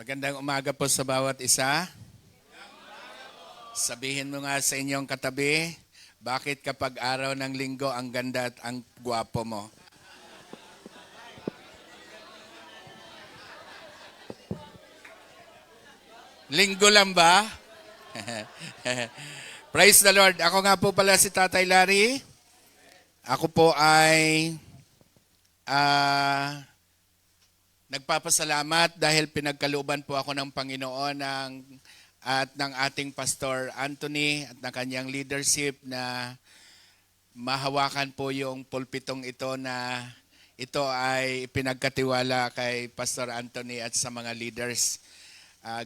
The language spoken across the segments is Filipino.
Magandang umaga po sa bawat isa. Sabihin mo nga sa inyong katabi, bakit kapag araw ng linggo ang ganda at ang gwapo mo? Linggo lang ba? Praise the Lord. Ako nga po pala si Tatay Larry. Ako po ay nagpapasalamat dahil pinagkalooban po ako ng Panginoon at ng ating Pastor Anthony at ng kanyang leadership na mahawakan po yung pulpitong ito na ito ay pinagkatiwala kay Pastor Anthony at sa mga leaders.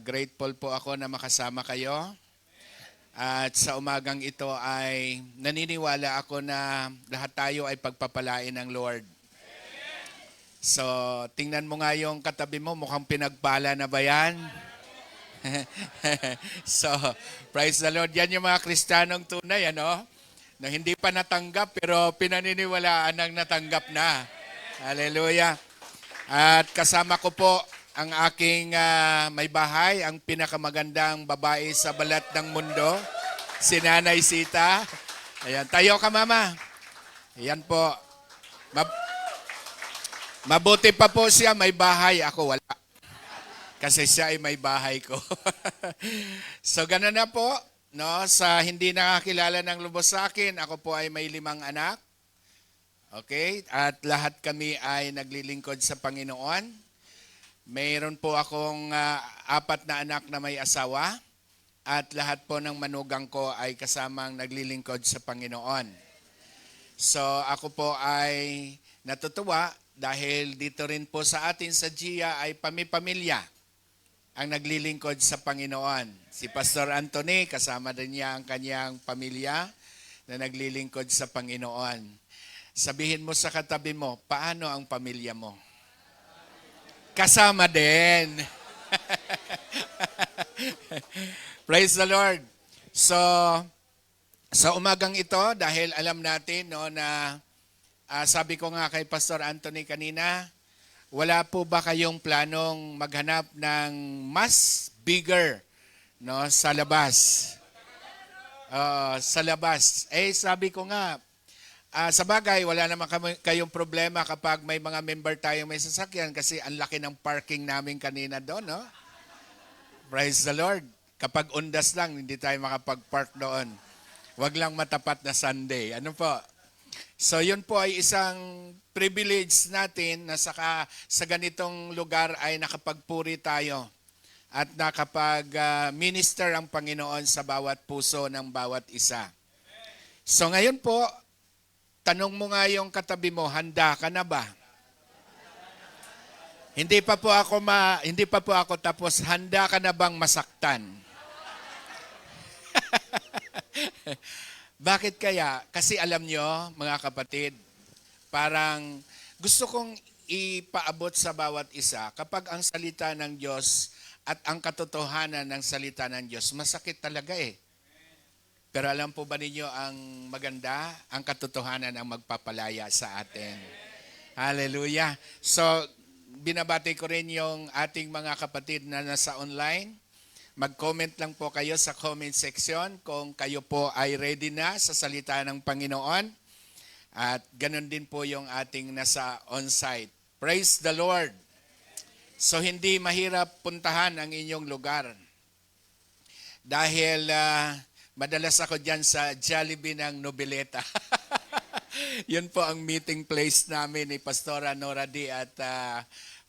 Grateful po ako na makasama kayo. At sa umagang ito ay naniniwala ako na lahat tayo ay pagpapalain ng Lord. So, tingnan mo nga yung katabi mo, mukhang pinagpala na ba yan? So, praise the Lord. Yan yung mga Kristiyanong tunay, ano? Na hindi pa natanggap pero pinaniniwalaan ng natanggap na. Hallelujah. At kasama ko po ang aking may bahay, ang pinakamagandang babae sa balat ng mundo, si Nanay Sita. Ayan, tayo ka mama. Ayan po. Mabuti pa po siya, may bahay. Ako wala. Kasi siya ay may bahay ko. So, ganun na po. No? Sa hindi nakakilala ng lubos sa akin, ako po ay may 5 anak. Okay? At lahat kami ay naglilingkod sa Panginoon. Mayroon po akong 4 na anak na may asawa. At lahat po ng manugang ko ay kasamang naglilingkod sa Panginoon. So, ako po ay natutuwa dahil dito rin po sa atin sa GIA ay pamilya ang naglilingkod sa Panginoon. Si Pastor Anthony, kasama din niya ang kanyang pamilya na naglilingkod sa Panginoon. Sabihin mo sa katabi mo, paano ang pamilya mo? Kasama din. Praise the Lord. So, sa umagang ito, dahil alam natin no, na sabi ko nga kay Pastor Anthony kanina, wala po ba kayong planong maghanap ng mas bigger no, sa labas? Sa labas. Sabi ko nga, sa bagay, wala naman kayong problema kapag may mga member tayong may sasakyan kasi ang laki ng parking namin kanina doon, no? Praise the Lord. Kapag undas lang, hindi tayo makapag-park doon. Wag lang matapat na Sunday. Ano po? So, yun po ay isang privilege natin na sa ganitong lugar ay nakapagpuri tayo at nakapag-minister ang Panginoon sa bawat puso ng bawat isa. So, ngayon po, tanong mo nga yung katabi mo, handa ka na ba? Hindi pa po ako tapos, handa ka na bang masaktan? Bakit kaya? Kasi alam nyo, mga kapatid, parang gusto kong ipaabot sa bawat isa kapag ang salita ng Diyos at ang katotohanan ng salita ng Diyos, masakit talaga eh. Pero alam po ba ninyo ang maganda? Ang katotohanan ang magpapalaya sa atin. Hallelujah. So, binabati ko rin yung ating mga kapatid na nasa online. Mag-comment lang po kayo sa comment section kung kayo po ay ready na sa salita ng Panginoon. At ganun din po yung ating nasa on-site. Praise the Lord. So, hindi mahirap puntahan ang inyong lugar. Dahil madalas ako dyan sa Jollibee ng Nobileta. Yun po ang meeting place namin ni Pastora Nora D. At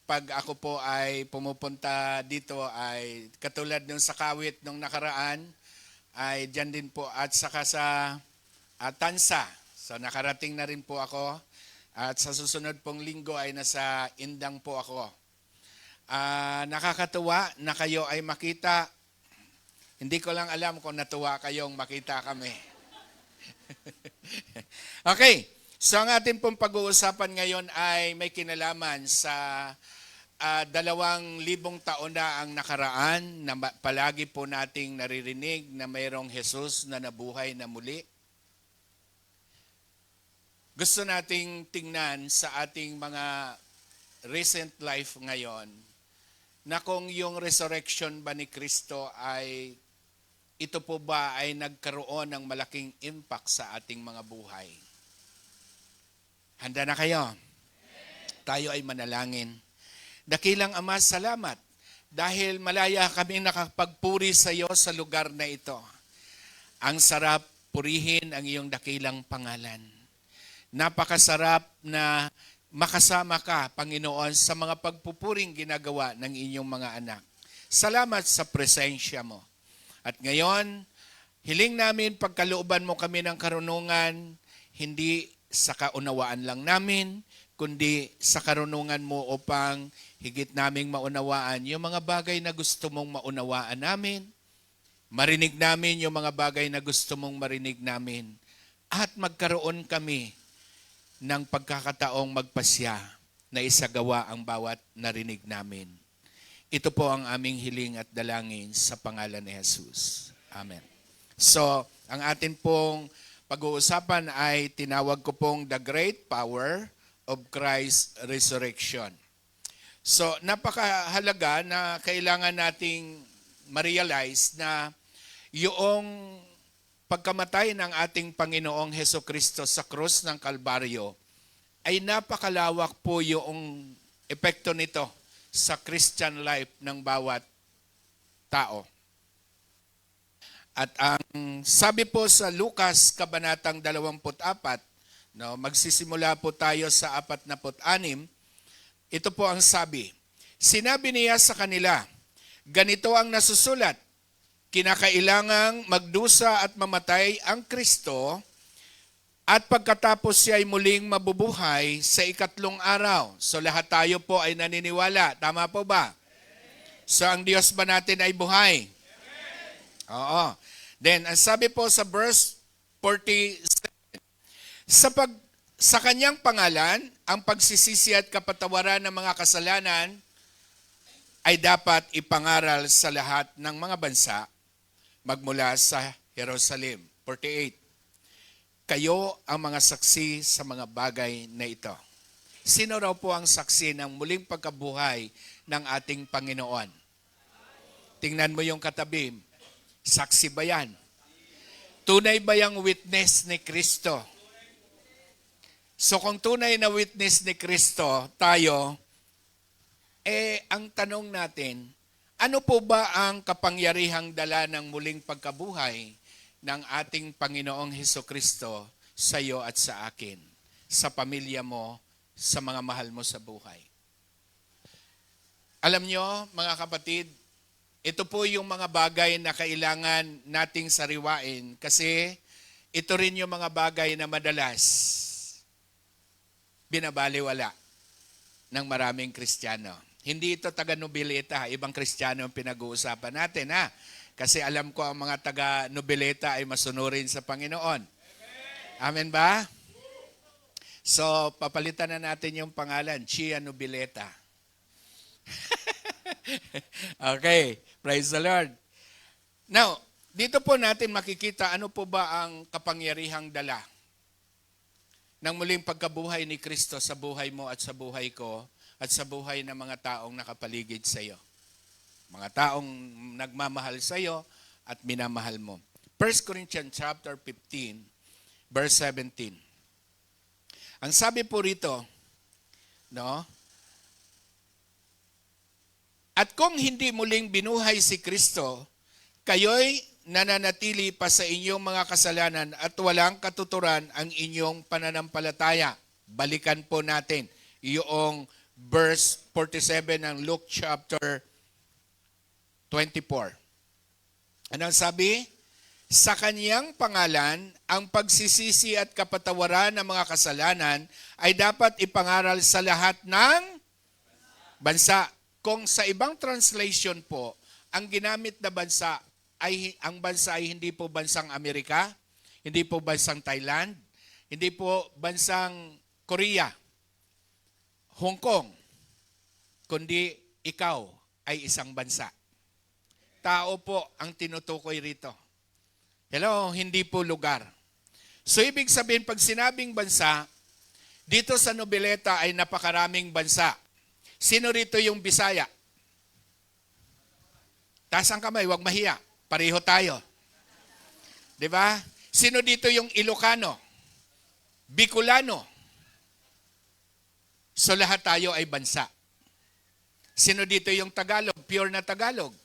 pag ako po ay pumupunta dito ay katulad nung sa Kawit nung nakaraan, ay dyan din po at saka sa Tansa. So nakarating na rin po ako at sa susunod pong linggo ay nasa Indang po ako. Nakakatuwa na kayo ay makita. Hindi ko lang alam kung natuwa kayong makita kami. Okay, so ang ating pong pag-uusapan ngayon ay may kinalaman sa 2,000 taon na ang nakaraan na palagi po nating naririnig na mayroong Jesus na nabuhay na muli. Gusto nating tingnan sa ating mga recent life ngayon na kung yung resurrection ba ni Kristo ay ito po ba ay nagkaroon ng malaking impact sa ating mga buhay? Handa na kayo? Tayo ay manalangin. Dakilang Ama, salamat dahil malaya kami nakapagpuri sa iyo sa lugar na ito. Ang sarap purihin ang iyong dakilang pangalan. Napakasarap na makasama ka, Panginoon, sa mga pagpupuring ginagawa ng inyong mga anak. Salamat sa presensya mo. At ngayon, hiling namin pagkalooban mo kami ng karunungan, hindi sa kaunawaan lang namin, kundi sa karunungan mo upang higit naming maunawaan yung mga bagay na gusto mong maunawaan namin, marinig namin yung mga bagay na gusto mong marinig namin, at magkaroon kami ng pagkakataong magpasya na isagawa ang bawat narinig namin. Ito po ang aming hiling at dalangin sa pangalan ni Jesus. Amen. So, ang atin pong pag-uusapan ay tinawag ko pong The Great Power of Christ's Resurrection. So, napakahalaga na kailangan nating ma-realize na yung pagkamatay ng ating Panginoong Hesukristo sa krus ng Kalbaryo ay napakalawak po yung epekto nito sa Christian life ng bawat tao. At ang sabi po sa Lucas Kabanatang 24, no, magsisimula po tayo sa 46, ito po ang sabi. Sinabi niya sa kanila, ganito ang nasusulat, kinakailangang magdusa at mamatay ang Kristo at pagkatapos siya ay muling mabubuhay sa ikatlong araw. So lahat tayo po ay naniniwala. Tama po ba? So ang Diyos ba natin ay buhay? Oo. Then, ang sabi po sa verse 47, sa kanyang pangalan, ang pagsisisi at kapatawaran ng mga kasalanan ay dapat ipangaral sa lahat ng mga bansa magmula sa Jerusalem. 48. Kayo ang mga saksi sa mga bagay na ito. Sino raw po ang saksi ng muling pagkabuhay ng ating Panginoon? Tingnan mo yung katabi. Saksi ba yan? Tunay ba yung witness ni Kristo? So kung tunay na witness ni Kristo, tayo, ang tanong natin, ano po ba ang kapangyarihang dala ng muling pagkabuhay ng ating Panginoong Hesukristo sa iyo at sa akin, sa pamilya mo, sa mga mahal mo sa buhay? Alam nyo, mga kapatid, ito po yung mga bagay na kailangan nating sariwain kasi ito rin yung mga bagay na madalas binabaliwala ng maraming Kristiyano. Hindi ito taga-Nobileta, ibang Kristiyano ang pinag-uusapan natin, ha? Kasi alam ko ang mga taga-Nobileta ay masunurin sa Panginoon. Amen ba? So, papalitan na natin yung pangalan, Chia Nobileta. Okay, praise the Lord. Now, dito po natin makikita ano po ba ang kapangyarihang dala ng muling pagkabuhay ni Kristo sa buhay mo at sa buhay ko at sa buhay ng mga taong nakapaligid sa iyo. Mga taong nagmamahal sa iyo at minamahal mo. 1 Corinthians chapter 15, verse 17. Ang sabi po rito, no? At kung hindi muling binuhay si Kristo, kayo'y nananatili pa sa inyong mga kasalanan at walang katuturan ang inyong pananampalataya. Balikan po natin yung verse 47 ng Luke chapter 24. Anong sabi? Sa kanyang pangalan, ang pagsisisi at kapatawaran ng mga kasalanan ay dapat ipangaral sa lahat ng bansa. Kung sa ibang translation po, ang ginamit na bansa ang bansa ay hindi po bansang Amerika, hindi po bansang Thailand, hindi po bansang Korea, Hong Kong, kundi ikaw ay isang bansa. Tao po ang tinutukoy rito. Hello, hindi po lugar. So ibig sabihin, pag sinabing bansa, dito sa Nobileta ay napakaraming bansa. Sino rito yung Bisaya? Taas ang kamay, huwag mahiya. Pareho tayo. Di ba? Sino dito yung Ilocano? Bicolano? So lahat tayo ay bansa. Sino dito yung Tagalog? Pure na Tagalog.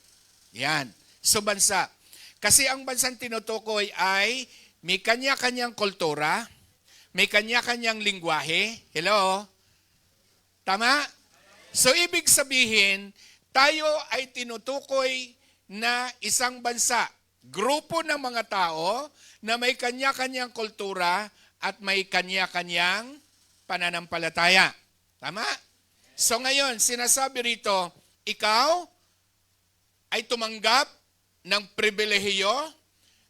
Yan. So bansa. Kasi ang bansang tinutukoy ay may kanya-kanyang kultura, may kanya-kanyang lingwahe. Hello? Tama? So ibig sabihin, tayo ay tinutukoy na isang bansa. Grupo ng mga tao na may kanya-kanyang kultura at may kanya-kanyang pananampalataya. Tama? So ngayon, sinasabi rito, ikaw ay tumanggap ng pribilehiyo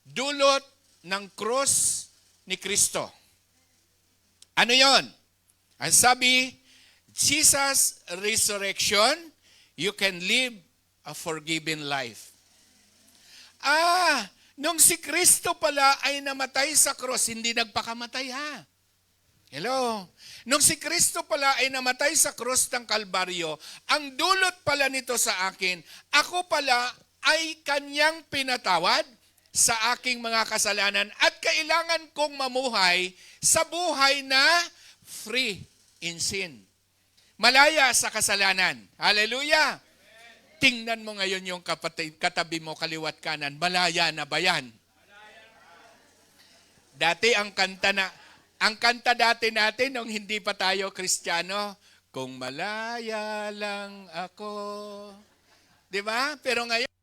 dulot ng krus ni Kristo. Ano yon? Ang sabi, Jesus' resurrection, you can live a forgiven life. Nung si Kristo pala ay namatay sa krus, hindi nagpakamatay ha. Hello? Nung si Kristo pala ay namatay sa krus ng Kalbaryo, ang dulot pala nito sa akin, ako pala ay kanyang pinatawad sa aking mga kasalanan at kailangan kong mamuhay sa buhay na free in sin. Malaya sa kasalanan. Hallelujah! Tingnan mo ngayon yung katabi mo, kaliwat kanan, malaya na ba yan? Dati ang kanta dati natin nung hindi pa tayo Kristiyano, kung malaya lang ako. Di ba? Pero ngayon,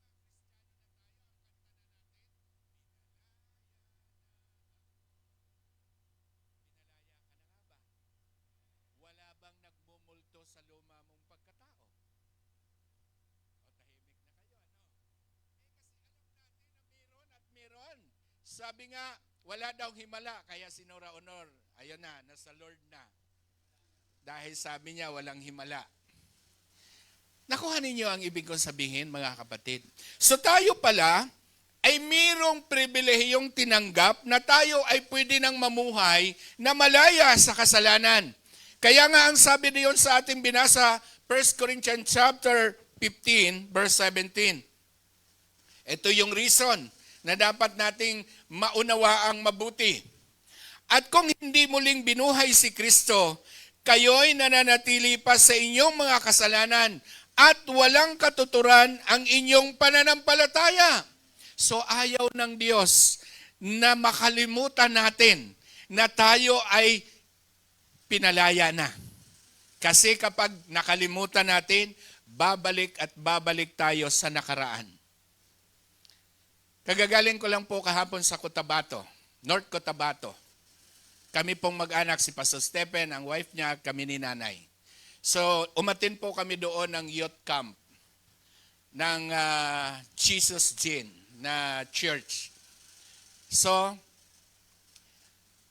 wala bang nagmumulto sa luma mong pagkatao? O tahimik na kayo, ano? Kasi alam natin na meron at meron. Sabi nga, wala daw himala, kaya si Nora Honor, ayun na, nasa Lord na. Dahil sabi niya, walang himala. Nakuha ninyo ang ibig kong sabihin, mga kapatid. So tayo pala ay mayroong pribilehiyong tinanggap na tayo ay pwede nang mamuhay na malaya sa kasalanan. Kaya nga ang sabi niyon sa ating binasa, 1 Corinthians chapter 15, verse 17. Ito yung reason na dapat nating maunawaang mabuti. At kung hindi muling binuhay si Kristo, kayo'y nananatili pa sa inyong mga kasalanan at walang katuturan ang inyong pananampalataya. So ayaw ng Diyos na makalimutan natin na tayo ay pinalaya na. Kasi kapag nakalimutan natin, babalik at babalik tayo sa nakaraan. Kagagaling ko lang po kahapon sa Cotabato, North Cotabato. Kami pong mag-anak, si Pastor Stephen, ang wife niya, kami ni nanay. So, umatin po kami doon ng youth camp ng Jesus Gin na church. So,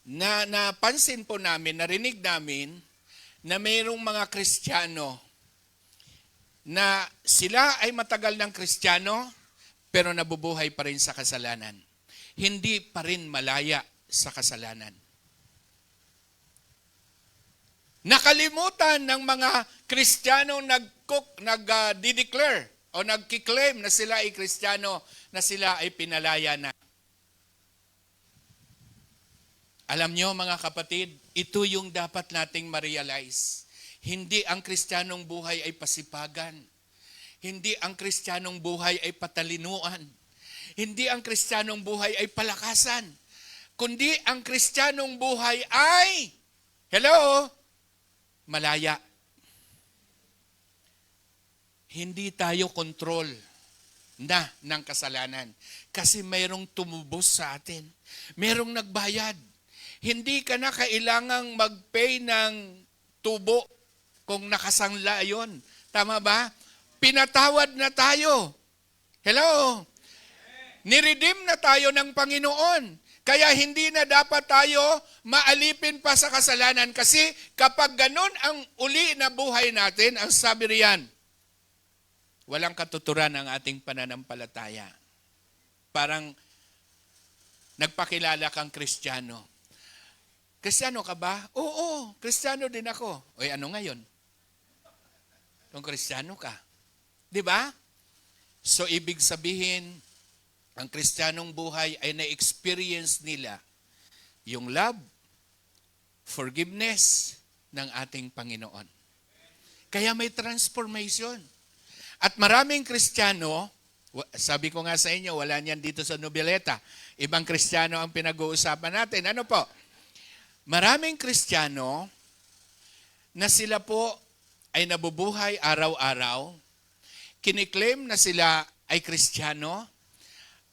napansin po namin, narinig namin na mayroong mga Kristiyano na sila ay matagal ng Kristiyano pero nabubuhay pa rin sa kasalanan. Hindi pa rin malaya sa kasalanan. Nakalimutan ng mga Kristiyanong nag-declare o nag-claim na sila ay Kristiyano, na sila ay pinalaya na. Alam nyo mga kapatid, ito yung dapat nating ma-realize. Hindi ang Kristiyanong buhay ay pasipagan. Hindi ang Kristiyanong buhay ay patalinuan. Hindi ang Kristiyanong buhay ay palakasan. Kundi ang Kristiyanong buhay ay, hello, malaya. Hindi tayo kontrol na ng kasalanan. Kasi mayroong tumubos sa atin. Mayroong nagbayad. Hindi ka na kailangang mag-pay ng tubo kung nakasangla yon. Tama ba? Pinatawad na tayo. Hello? Niredeem na tayo ng Panginoon. Kaya hindi na dapat tayo maalipin pa sa kasalanan. Kasi kapag ganun ang uli na buhay natin, ang sabi riyan, walang katuturan ang ating pananampalataya. Parang nagpakilala kang Kristiyano. Kristiyano ka ba? Oo, Kristiyano din ako. Oy, ano ngayon? Kung Kristiyano ka. Di ba? So ibig sabihin, ang Kristiyanong buhay ay na-experience nila yung love, forgiveness ng ating Panginoon. Kaya may transformation. At maraming Kristiyano, sabi ko nga sa inyo, wala niyan dito sa Noveleta. Ibang Kristiyano ang pinag-uusapan natin. Ano po? Maraming Kristiyano na sila po ay nabubuhay araw-araw, kiniklaim na sila ay Kristiyano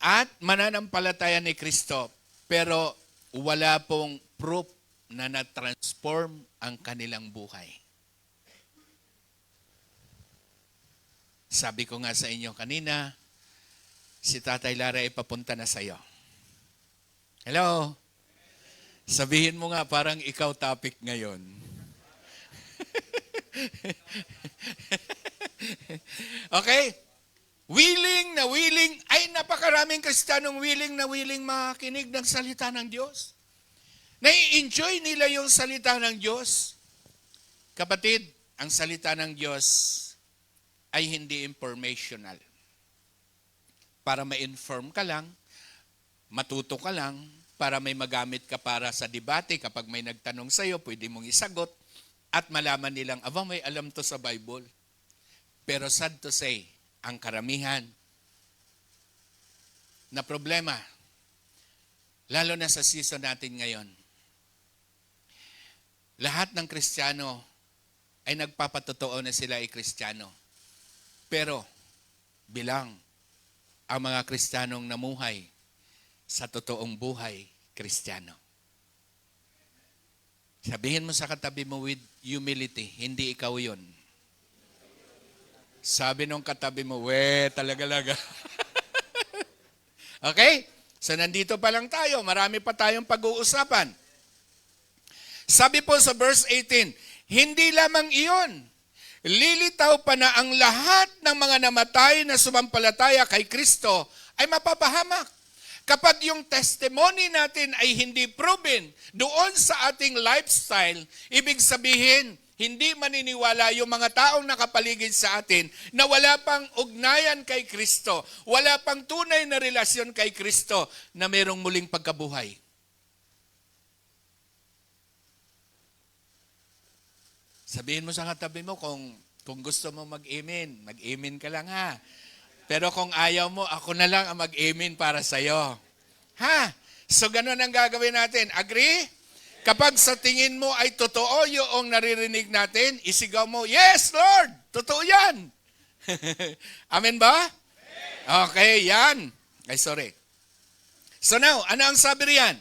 at mananampalataya ni Kristo, pero wala pong proof na na-transform ang kanilang buhay. Sabi ko nga sa inyo kanina, si Tatay Lara ay papunta na sa iyo. Hello? Sabihin mo nga parang ikaw topic ngayon. Okay? Willing na willing, ay napakaraming Kristiyanong willing na willing makinig ng salita ng Diyos. Nai-enjoy nila yung salita ng Diyos. Kapatid, ang salita ng Diyos ay hindi informational. Para ma-inform ka lang, matuto ka lang, para may magamit ka para sa debate, kapag may nagtanong sa'yo, pwede mong isagot, at malaman nilang, may alam to sa Bible. Pero sad to say, ang karamihan na problema, lalo na sa season natin ngayon, lahat ng Kristiyano ay nagpapatotoo na sila ay Kristiyano. Pero, bilang ang mga Kristiyanong namuhay sa totoong buhay Kristiyano. Sabihin mo sa katabi mo with humility, hindi ikaw yun. Sabi nung katabi mo, talaga-laga. Okay? So nandito pa lang tayo, marami pa tayong pag-uusapan. Sabi po sa verse 18, hindi lamang iyon, lilitaw pa na ang lahat ng mga namatay na sumampalataya kay Kristo ay mapapahamak. Kapag yung testimony natin ay hindi proven doon sa ating lifestyle, ibig sabihin, hindi maniniwala yung mga taong nakapaligid sa atin na wala pang ugnayan kay Kristo, wala pang tunay na relasyon kay Kristo na mayroong muling pagkabuhay. Sabihin mo sa katabi mo, kung gusto mo mag-amen, mag-amen ka lang ha. Pero kung ayaw mo, ako na lang ang mag-amen para sa'yo. Ha? So ganun ang gagawin natin. Agree? Kapag sa tingin mo ay totoo yung naririnig natin, isigaw mo, yes, Lord! Totoo yan! Amen ba? Okay, yan. Ay, sorry. So now, ano ang sabi riyan?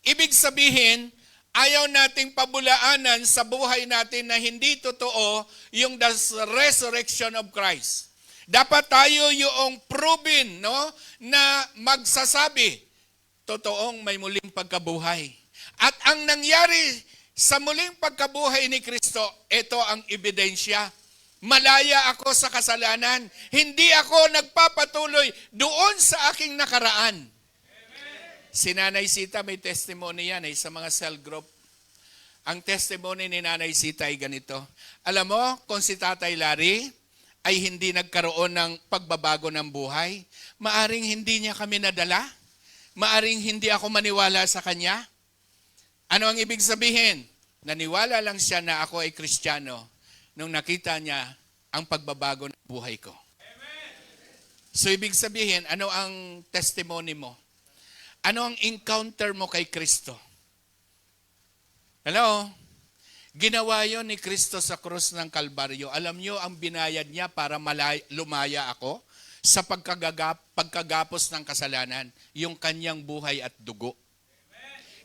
Ibig sabihin, ayaw nating pabulaanan sa buhay natin na hindi totoo yung the resurrection of Christ. Dapat tayo yung proven, no, na magsasabi, totoong may muling pagkabuhay. At ang nangyari sa muling pagkabuhay ni Kristo, ito ang ebidensya. Malaya ako sa kasalanan. Hindi ako nagpapatuloy doon sa aking nakaraan. Si Nanay Sita may testimony yan sa mga cell group. Ang testimony ni Nanay Sita ay ganito. Alam mo, kung si Tatay Larry ay hindi nagkaroon ng pagbabago ng buhay, maaring hindi niya kami nadala, maaring hindi ako maniwala sa kanya. Ano ang ibig sabihin? Naniwala lang siya na ako ay Kristiyano nung nakita niya ang pagbabago ng buhay ko. So ibig sabihin, ano ang testimony mo? Ano ang encounter mo kay Kristo? Hello? Ginawa yon ni Kristo sa krus ng Kalbaryo. Alam nyo ang binayad niya para lumaya ako sa pagkagapos ng kasalanan, yung kanyang buhay at dugo.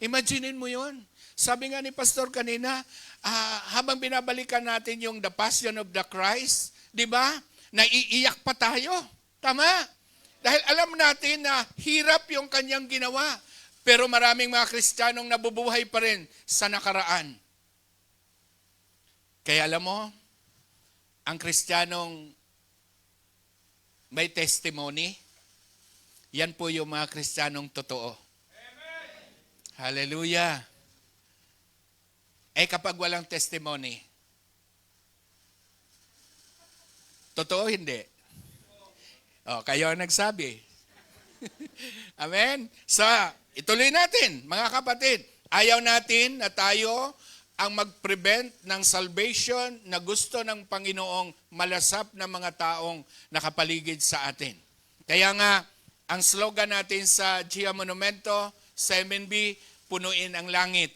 Imaginin mo yon. Sabi nga ni Pastor kanina, habang binabalikan natin yung the Passion of the Christ, di ba? Naiiyak pa tayo. Tama? Dahil alam natin na hirap yung kanyang ginawa. Pero maraming mga Kristiyanong nabubuhay pa rin sa nakaraan. Kaya alam mo, ang Kristiyanong may testimony, yan po yung mga Kristiyanong totoo. Amen. Hallelujah. Kapag walang testimony, totoo hindi? Kayo ang nagsabi. Amen? So, ituloy natin, mga kapatid. Ayaw natin na tayo ang mag-prevent ng salvation na gusto ng Panginoong malasap na mga taong nakapaligid sa atin. Kaya nga, ang slogan natin sa Gia Monumento, sa MNB, punuin ang langit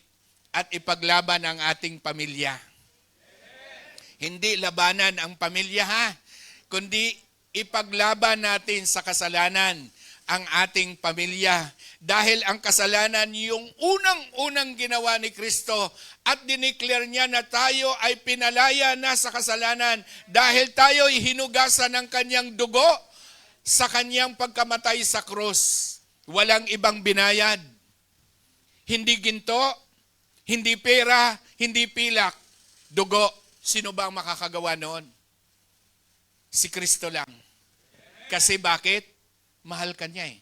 at ipaglaban ang ating pamilya. Hindi labanan ang pamilya ha, kundi ipaglaban natin sa kasalanan ang ating pamilya. Dahil ang kasalanan yung unang-unang ginawa ni Kristo at dineclare niya na tayo ay pinalaya na sa kasalanan dahil tayo ay hinugasan ng kanyang dugo sa kanyang pagkamatay sa krus. Walang ibang binayad. Hindi ginto, hindi pera, hindi pilak, dugo. Sino ba ang makakagawa noon? Si Kristo lang. Kasi bakit? Mahal ka niya eh.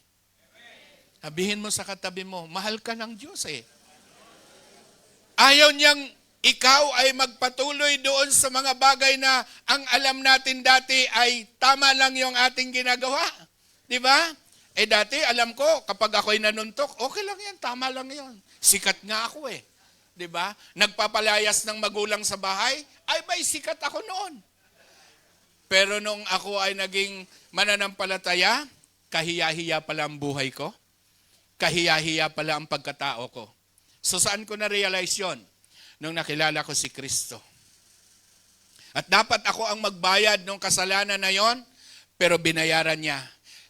Sabihin mo sa katabi mo, mahal ka ng Diyos eh. Ayaw niyang ikaw ay magpatuloy doon sa mga bagay na ang alam natin dati ay tama lang yung ating ginagawa. Di ba? Dati alam ko, kapag ako'y nanuntok, okay lang yan, tama lang yan. Sikat nga ako eh. Di ba? Nagpapalayas ng magulang sa bahay, ay may sikat ako noon. Pero nung ako ay naging mananampalataya, kahiya-hiya pala ang buhay ko. Kahiya-hiya pala ang pagkatao ko. So saan ko na-realize yun? Nung nakilala ko si Kristo. At dapat ako ang magbayad ng kasalanan na yon, pero binayaran niya.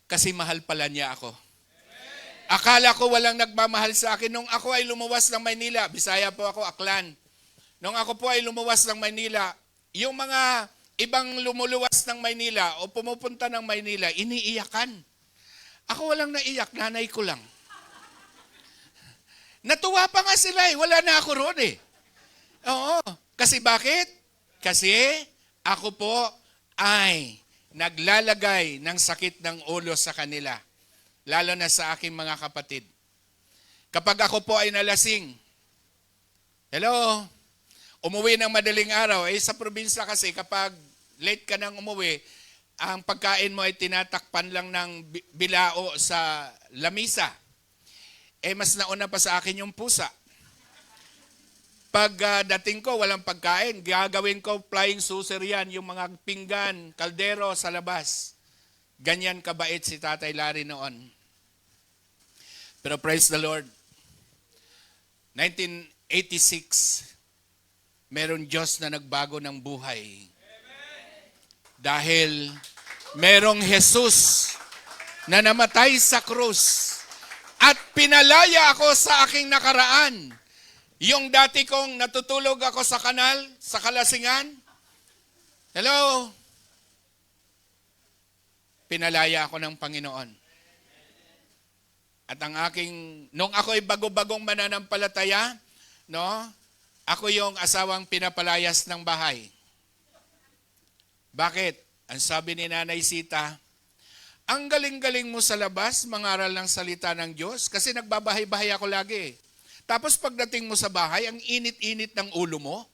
Kasi mahal pala niya ako. Akala ko walang nagmamahal sa akin. Nung ako ay lumuwas ng Maynila, Bisaya po ako, Aklan. Nung ako po ay lumuwas ng Maynila, yung mga ibang lumuluwas ng Maynila o pumupunta ng Maynila, iniiyakan. Ako walang naiyak, nanay ko lang. Natuwa pa nga sila eh, wala na ako roon eh. Oo, kasi bakit? Kasi ako po ay naglalagay ng sakit ng ulo sa kanila. Lalo na sa aking mga kapatid. Kapag ako po ay nalasing, hello, umuwi ng madaling araw, sa probinsya kasi kapag late ka nang umuwi, ang pagkain mo ay tinatakpan lang ng bilao sa lamisa. Mas nauna pa sa akin yung pusa. Pag dating ko, walang pagkain, gagawin ko flying saucer yan, yung mga pinggan, kaldero sa labas. Ganyan kabait si Tatay Larry noon. Pero praise the Lord, 1986, meron Diyos na nagbago ng buhay. Dahil merong Jesus na namatay sa krus at pinalaya ako sa aking nakaraan. Yung dati kong natutulog ako sa kanal, sa kalasingan. Hello? Pinalaya ako ng Panginoon. At ang aking, nung ako ay bago-bagong mananampalataya, no? Ako yung asawang pinapalayas ng bahay. Bakit? Ang sabi ni Nanay Sita, ang galing-galing mo sa labas, mangaral ng salita ng Diyos, kasi nagbabahay-bahay ako lagi. Tapos pagdating mo sa bahay, ang init-init ng ulo mo.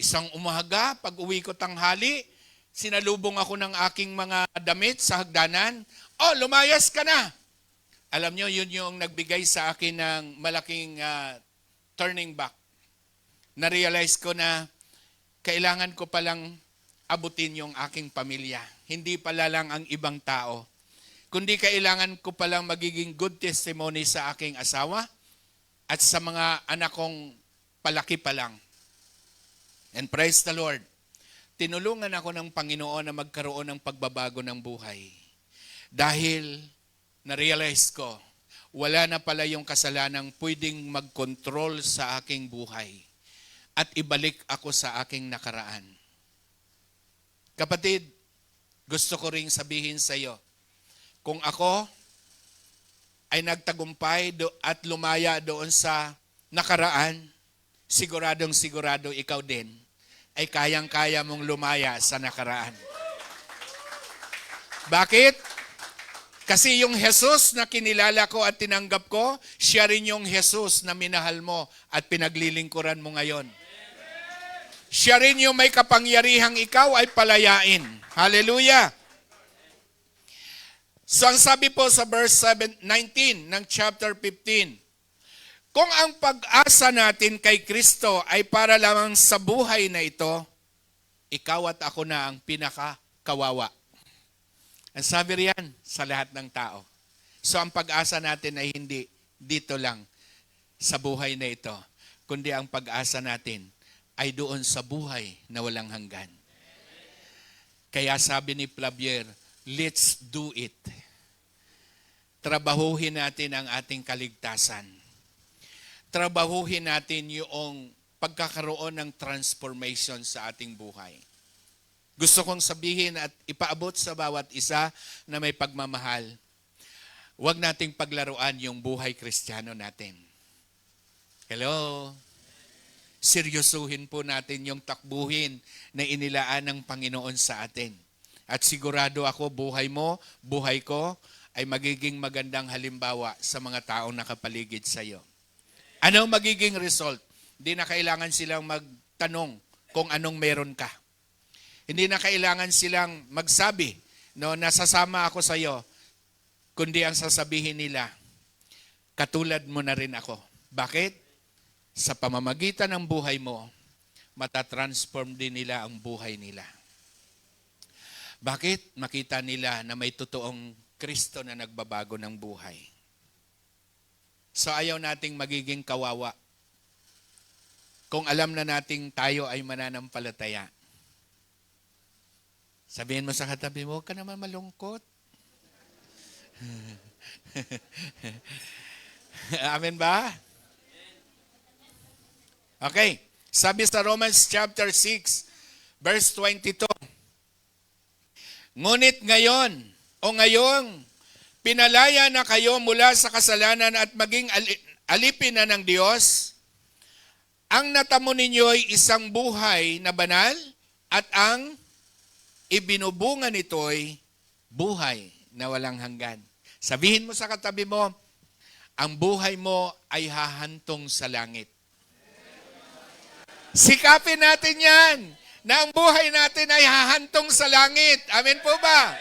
Isang umaga, pag uwi ko tanghali, sinalubong ako ng aking mga damit sa hagdanan. Oh, lumayas ka na! Alam nyo, yun yung nagbigay sa akin ng malaking turning back. Na-realize ko na kailangan ko palang abutin yung aking pamilya. Hindi pala lang ang ibang tao. Kundi kailangan ko palang magiging good testimony sa aking asawa at sa mga anak kong palaki pa lang. And praise the Lord. Tinulungan ako ng Panginoon na magkaroon ng pagbabago ng buhay. Dahil na-realize ko, wala na pala yung kasalanang pwedeng mag-control sa aking buhay at ibalik ako sa aking nakaraan. Kapatid, gusto ko ring sabihin sa iyo, kung ako ay nagtagumpay at lumaya doon sa nakaraan, siguradong sigurado ikaw din ay kayang-kaya mong lumaya sa nakaraan. Bakit? Kasi yung Jesus na kinilala ko at tinanggap ko, siya rin yung Jesus na minahal mo at pinaglilingkuran mo ngayon. Siya rin yung may kapangyarihang ikaw ay palayain. Hallelujah! So ang sabi po sa verse 19 ng chapter 15, kung ang pag-asa natin kay Kristo ay para lamang sa buhay na ito, ikaw at ako na ang pinaka-kawawa. Ang sabi riyan sa lahat ng tao. So ang pag-asa natin ay hindi dito lang sa buhay na ito, kundi ang pag-asa natin ay doon sa buhay na walang hanggan. Kaya sabi ni Flavier, let's do it. Trabahuhin natin ang ating kaligtasan. Trabahuhin natin yung pagkakaroon ng transformation sa ating buhay. Gusto kong sabihin at ipaabot sa bawat isa na may pagmamahal, huwag nating paglaruan yung buhay Kristiyano natin. Hello? Seryosuhin po natin yung takbuhin na inilaan ng Panginoon sa atin. At sigurado ako, buhay mo, buhay ko, ay magiging magandang halimbawa sa mga taong nakapaligid sa iyo. Ano magiging result? Hindi na kailangan silang magtanong kung anong meron ka. Hindi na kailangan silang magsabi, no, nasasama ako sa iyo, kundi ang sasabihin nila, katulad mo na rin ako. Bakit? Sa pamamagitan ng buhay mo, matatransform din nila ang buhay nila. Bakit? Makita nila na may totoong Kristo na nagbabago ng buhay. So ayaw nating magiging kawawa. Kung alam na nating tayo ay mananampalataya. Sabihin mo sa katabi mo, huwag ka naman malungkot. Amen ba? Okay. Sabi sa Romans chapter 6, verse 22. Ngunit ngayon, o ngayong pinalaya na kayo mula sa kasalanan at maging alipin na ng Diyos, ang natamo ninyo ay isang buhay na banal at ang ibinubunga nito'y buhay na walang hanggan. Sabihin mo sa katabi mo, ang buhay mo ay hahantong sa langit. Sikapin natin yan, na ang buhay natin ay hahantong sa langit. Amen po ba?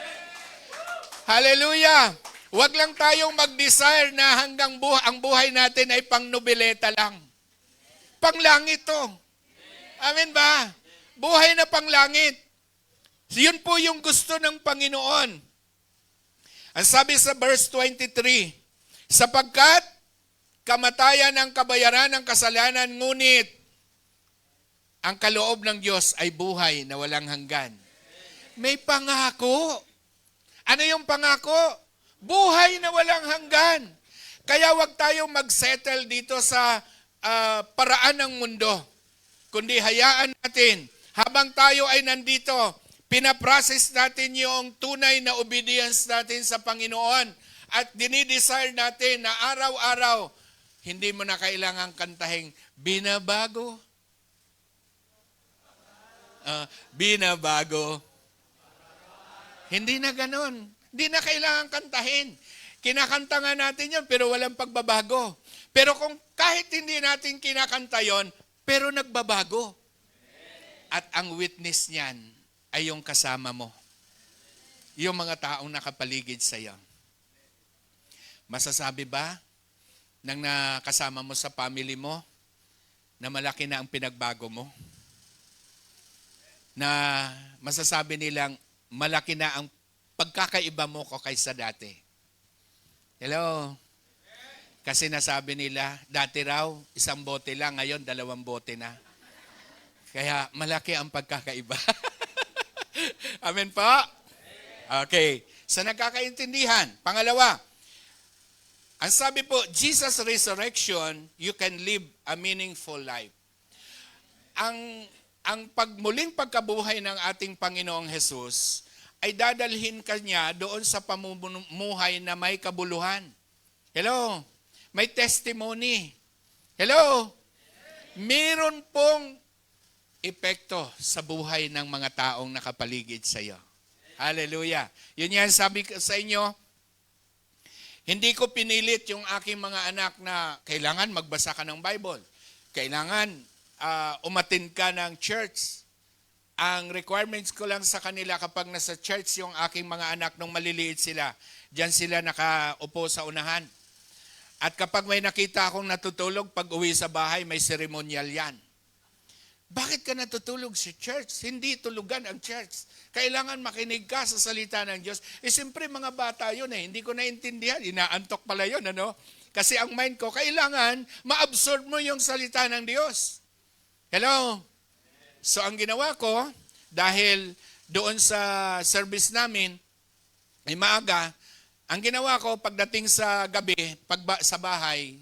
Hallelujah! Huwag lang tayong mag-desire na hanggang ang buhay natin ay pang nobeleta lang. Panglangit to. Amen ba? Buhay na panglangit. Yun po yung gusto ng Panginoon. Ang sabi sa verse 23, sapagkat kamatayan ang kabayaran ng kasalanan, ngunit ang kaloob ng Diyos ay buhay na walang hanggan. May pangako. Ano yung pangako? Buhay na walang hanggan. Kaya wag tayong mag-settle dito sa paraan ng mundo. Kundi hayaan natin, habang tayo ay nandito, pinaprocess natin yung tunay na obedience natin sa Panginoon at dinidesire natin na araw-araw, hindi mo na kailangang kantahin, binabago. Binabago. Hindi na ganon. Hindi na kailangan kantahin. Kinakanta nga natin yun, pero walang pagbabago. Pero kung kahit hindi natin kinakanta yon, pero nagbabago. At ang witness niyan ay yung kasama mo. Yung mga taong nakapaligid sa iyo. Masasabi ba nang nakasama mo sa family mo na malaki na ang pinagbago mo? Na masasabi nilang malaki na ang pagkakaiba mo ko kaysa dati. Hello? Kasi nasabi nila, dati raw, 1 bote lang, ngayon 2 bote na. Kaya malaki ang pagkakaiba. Amen po? Okay. Sa nagkakaintindihan, pangalawa, ang sabi po, Jesus' resurrection, you can live a meaningful life. Ang muling pagkabuhay ng ating Panginoong Jesus ay dadalhin kanya doon sa pamumuhay na may kabuluhan. Hello? May testimony. Hello? Meron pong epekto sa buhay ng mga taong nakapaligid sa iyo. Hallelujah. Yun yan, sabi ko sa inyo, hindi ko pinilit yung aking mga anak na kailangan magbasa ka ng Bible. Kailangan umattend ka ng church. Ang requirements ko lang sa kanila kapag nasa church yung aking mga anak nung maliliit sila, diyan sila nakaupo sa unahan. At kapag may nakita akong natutulog, pag uwi sa bahay, may ceremonial yan. Bakit ka natutulog sa church? Hindi tulugan ang church. Kailangan makinig ka sa salita ng Diyos. Siyempre mga bata yun hindi ko naintindihan. Inaantok pala yun, ano? Kasi ang mind ko, kailangan ma-absorb mo yung salita ng Diyos. Hello? So ang ginawa ko, dahil doon sa service namin, ay maaga, ang ginawa ko pagdating sa gabi, sa bahay,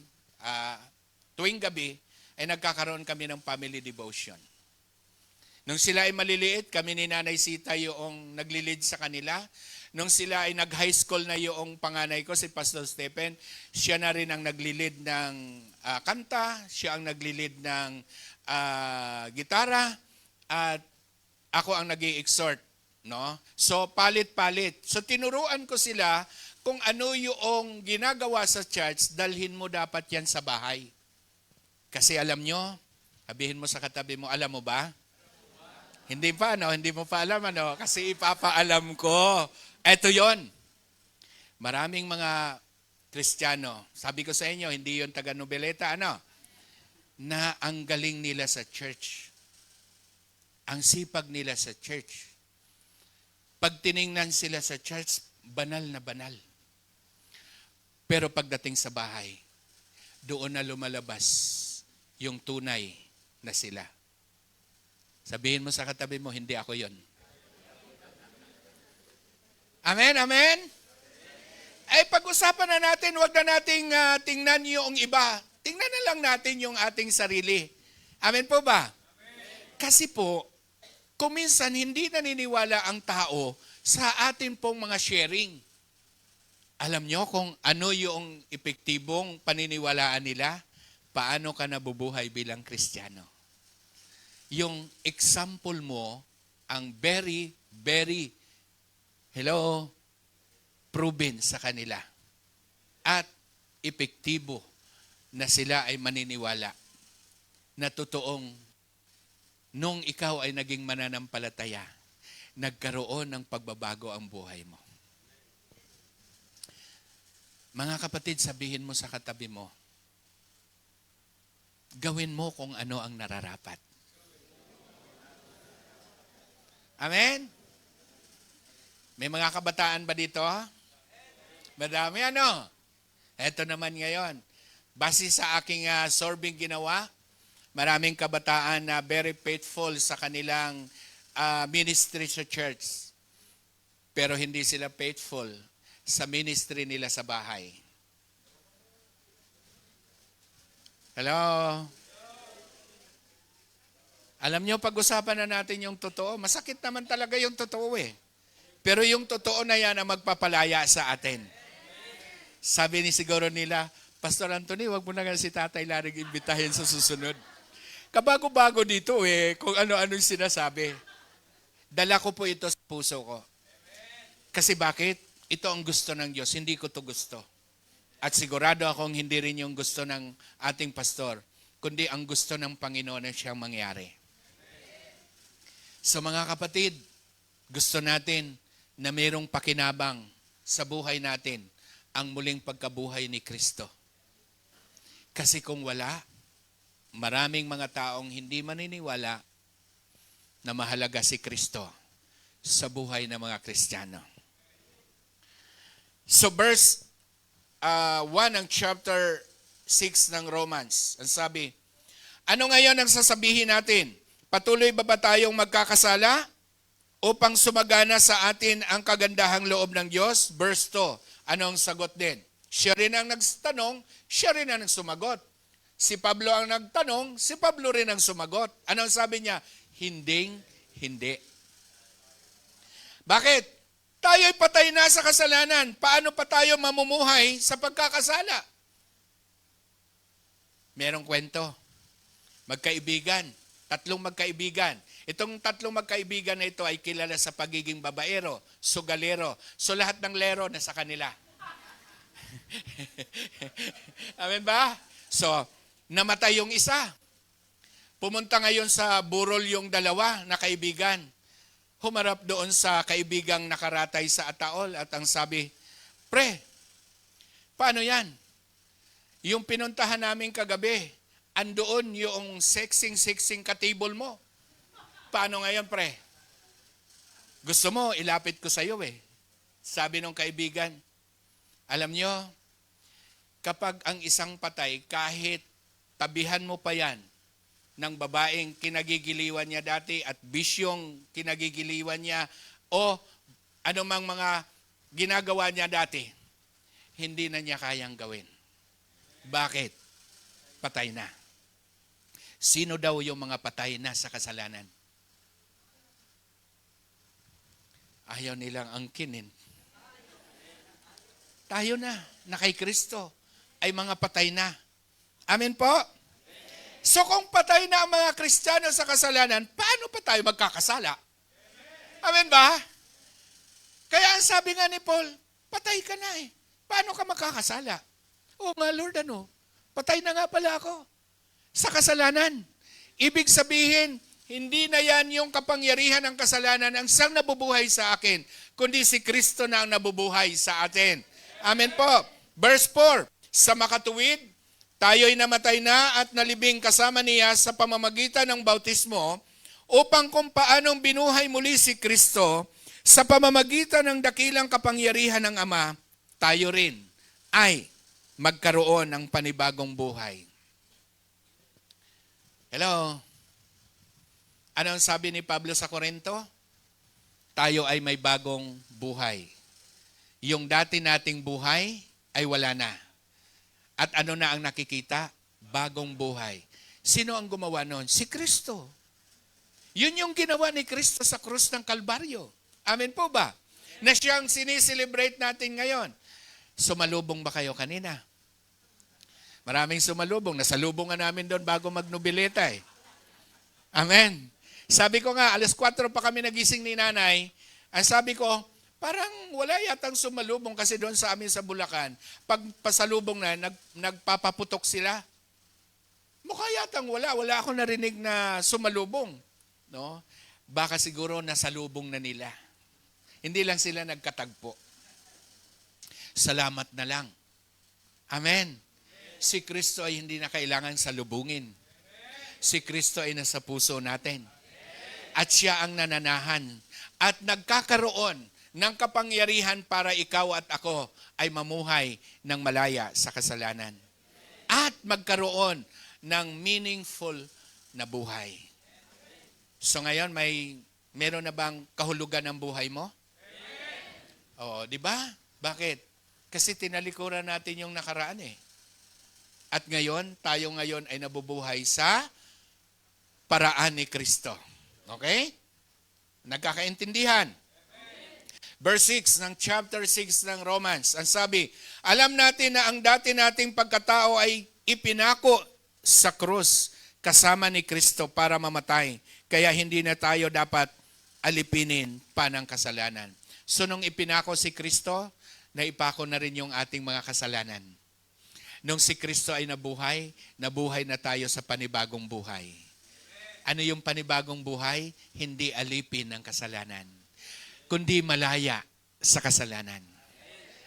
tuwing gabi, ay nagkakaroon kami ng family devotion. Nung sila ay maliliit, kami ni Nanay Sita yung naglilid sa kanila. Nung sila ay nag-high school na yung panganay ko, si Pastor Stephen, siya na rin ang naglilid ng kanta, siya ang naglilid ng gitara, at ako ang nag-i-exhort, no? So palit-palit. So tinuruan ko sila kung ano yung ginagawa sa church, dalhin mo dapat yan sa bahay. Kasi alam nyo, sabihin mo sa katabi mo, alam mo ba? Hindi pa, no? Hindi mo pa alam, ano? Kasi ipapaalam ko. Eto yon. Maraming mga Kristiyano, sabi ko sa inyo, hindi yon taga Nobeleta, ano? Na ang galing nila sa church. Ang sipag nila sa church. Pag tiningnan sila sa church, banal na banal. Pero pagdating sa bahay, doon na lumalabas yung tunay na sila. Sabihin mo sa katabi mo, hindi ako yon. Amen, amen? Ay pag-usapan na natin, huwag na nating tingnan yung iba. Tingnan na lang natin yung ating sarili. Amen po ba? Amen. Kasi po, kung minsan hindi naniniwala ang tao sa atin pong mga sharing. Alam nyo kung ano yung epektibong paniniwalaan nila? Paano ka nabubuhay bilang Kristiyano? Yung example mo ang very, very, proven sa kanila. At epektibo na sila ay maniniwala na totoong nung ikaw ay naging mananampalataya, nagkaroon ng pagbabago ang buhay mo. Mga kapatid, sabihin mo sa katabi mo, gawin mo kung ano ang nararapat. Amen? May mga kabataan ba dito? Madami, ano? Eto naman ngayon. Base sa aking sorbing ginawa, maraming kabataan na very faithful sa kanilang ministry sa church. Pero hindi sila faithful sa ministry nila sa bahay. Hello? Alam nyo, pag-usapan na natin yung totoo. Masakit naman talaga yung totoo Pero yung totoo na yan ang magpapalaya sa atin. Sabi ni siguro nila, Pastor Anthony, wag mo na nga si Tatay Laring imbitahin sa susunod. Kabago-bago dito kung ano-ano yung sinasabi. Dala ko po ito sa puso ko. Kasi bakit? Ito ang gusto ng Diyos, hindi ko to gusto. At sigurado akong hindi rin yung gusto ng ating pastor, kundi ang gusto ng Panginoon na siyang mangyari. So mga kapatid, gusto natin na mayroong pakinabang sa buhay natin ang muling pagkabuhay ni Kristo. Kasi kung wala, maraming mga taong hindi maniniwala na mahalaga si Kristo sa buhay ng mga Kristiyano. So verse 1 ng chapter 6 ng Romans, ang sabi, ano ngayon ang sasabihin natin? Patuloy ba tayong magkakasala upang sumagana sa atin ang kagandahang loob ng Diyos? Verse 2, anong sagot din? Siya rin ang nagtanong, siya rin ang sumagot. Si Pablo ang nagtanong, si Pablo rin ang sumagot. Anong sabi niya? Hindi. Bakit? Tayo'y patay na sa kasalanan. Paano pa tayo mamumuhay sa pagkakasala? Merong kwento. Magkaibigan. 3 magkaibigan. Itong 3 magkaibigan na ito ay kilala sa pagiging babaero, sugalero. So lahat ng lero na sa kanila. Amen ba? So, namatay yung isa. Pumunta ngayon sa burol yung 2 na kaibigan. humarap doon sa kaibigang nakaratay sa ataol at ang sabi, "Pre, paano yan? Yung pinuntahan namin kagabi, andoon yung sexing ka-table mo. Paano ngayon, pre? Gusto mo, ilapit ko sa iyo eh." Sabi ng kaibigan, alam nyo, kapag ang isang patay, kahit tabihan mo pa yan ng babaeng kinagigiliwan niya dati at bisyong kinagigiliwan niya o anumang mga ginagawa niya dati, hindi na niya kayang gawin. Bakit? Patay na. Sino daw yung mga patay na sa kasalanan? Ayaw nilang angkinin. Tayo na kay Kristo ay mga patay na. Amen po? So kung patay na ang mga Kristiyano sa kasalanan, paano pa tayo magkakasala? Amen ba? Kaya ang sabi nga ni Paul, patay ka na eh. Paano ka magkakasala? Oo nga Lord, patay na nga pala ako sa kasalanan. Ibig sabihin, hindi na yan yung kapangyarihan ng kasalanan ang siyang nabubuhay sa akin, kundi si Kristo na ang nabubuhay sa atin. Amen po. Verse 4, sa makatuwid, tayo'y namatay na at nalibing kasama niya sa pamamagitan ng bautismo upang kung paanong binuhay muli si Kristo sa pamamagitan ng dakilang kapangyarihan ng Ama, tayo rin ay magkaroon ng panibagong buhay. Hello? Ano ang sabi ni Pablo sa Korinto? Tayo ay may bagong buhay. Yung dati nating buhay ay wala na. At ano na ang nakikita? Bagong buhay. Sino ang gumawa nun? Si Kristo. Yun yung ginawa ni Kristo sa krus ng Kalbaryo. Amen po ba? Na siyang siniselebrate natin ngayon. Sumalubong ba kayo kanina? Maraming sumalubong. Nasalubong nga namin doon bago magnobileta eh. Amen. Sabi ko nga, 4:00 pa kami nagising ni nanay. Ang sabi ko, parang wala yatang sumalubong kasi doon sa amin sa Bulacan, pag pasalubong na, nagpapaputok sila. Mukha yatang wala akong narinig na sumalubong. No? Baka siguro nasalubong na nila. Hindi lang sila nagkatagpo. Salamat na lang. Amen. Si Kristo ay hindi na kailangan salubungin. Si Kristo ay nasa puso natin. At siya ang nananahan at nagkakaroon ng kapangyarihan para ikaw at ako ay mamuhay ng malaya sa kasalanan. At magkaroon ng meaningful na buhay. So ngayon, meron na bang kahulugan ng buhay mo? Oo, di ba? Bakit? Kasi tinalikuran natin yung nakaraan eh. At ngayon, tayo ngayon ay nabubuhay sa paraan ni Kristo. Okay? Nagkakaintindihan. Verse 6 ng chapter 6 ng Romans. Ang sabi, alam natin na ang dati nating pagkatao ay ipinako sa krus kasama ni Kristo para mamatay. Kaya hindi na tayo dapat alipinin pa ng kasalanan. So nung ipinako si Kristo, naipako na rin yung ating mga kasalanan. Nung si Kristo ay nabuhay na tayo sa panibagong buhay. Ano yung panibagong buhay? Hindi alipin ng kasalanan, kundi malaya sa kasalanan.